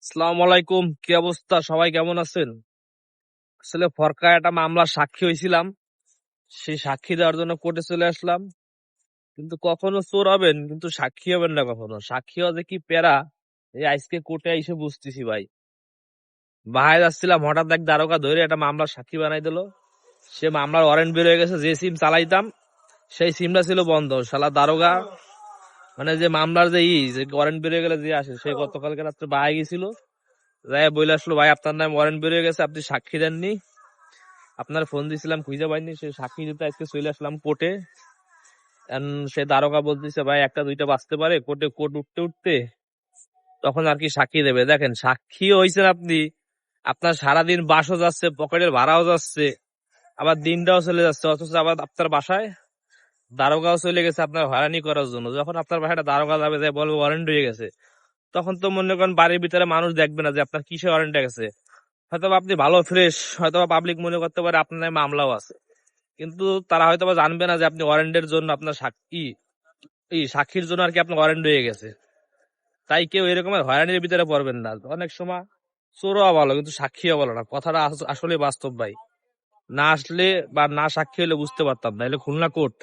আসসালামু আলাইকুম, কি অবস্থা? সবাই কেমন আছেন? আসলে ফরকা একটা মামলার সাক্ষী হয়েছিলাম। সেই সাক্ষী দেওয়ার জন্য কোর্টে চলে আসলাম। কিন্তু কখনো চোর হবেন, কিন্তু সাক্ষী হবেন না কখনো। সাক্ষী হওয়া যে কি প্যারা, এই আজকে কোর্টে এসে বুঝতেছি ভাই। বাহায় যাচ্ছিলাম, হঠাৎ এক দারোগা ধরে একটা মামলার সাক্ষী বানাই দিল। সে মামলার ওয়ারেন্ট বের হয়ে গেছে, যে সিম চালাইতাম সেই সিমটা ছিল বন্ধ। শালা দারোগা মানে যে মামলার যে ওয়ারেন্ট বের হয়ে গেলে যে আসে, সে গতকালকে রাত্রে বাহায় গেছিল। যাই বলে আসলো, ভাই আপনার নাম ওয়ারেন্ট বের হয়ে গেছে, আপনি সাক্ষী দেননি। আপনার ফোন দিছিলাম, খুঁজে পাইনি। সে সাক্ষী দিতে আজকে চলে আসলাম কোর্টে। সে দারোগা বলতেছে, ভাই একটা দুইটা বাঁচতে পারে কোর্টে, কোর্ট উঠতে উঠতে তখন আর কি সাক্ষী দেবে। দেখেন, সাক্ষী হয়েছেন আপনি, আপনার সারাদিন বাসও যাচ্ছে, পকেটের ভাড়াও যাচ্ছে, আবার দিনটাও চলে যাচ্ছে, অথচ আবার আপনার বাসায় দারোগাও চলে গেছে আপনার হয়রানি করার জন্য। যখন আপনার বাসায় দারোগা যাবে, যাই বলবে ওয়ারেন্ট হয়ে গেছে, তখন তো মনে করেন বাড়ির ভিতরে মানুষ দেখবে না যে আপনার কিসে ওয়ারেন্ট হয়ে গেছে। হয়তো আপনি ভালো ফ্রেশ, হয়তো পাবলিক মনে করতে পারে আপনার নামে মামলাও আছে, কিন্তু তারা হয়তো বা জানবে না যে আপনি ওয়ারেন্টের জন্য আপনার সাক্ষী, এই সাক্ষীর জন্য আর কি আপনার ওয়ারেন্ট হয়ে গেছে। তাই কেউ এরকম হয়রানির ভিতরে পড়বেন না। অনেক সময় চোরও ভালো, কিন্তু সাক্ষীও ভালো না। কথাটা আসলে বাস্তব ভাই। না আসলে বা না সাক্ষী হলে বুঝতে পারতাম না, এলে খুলনা কোর্ট।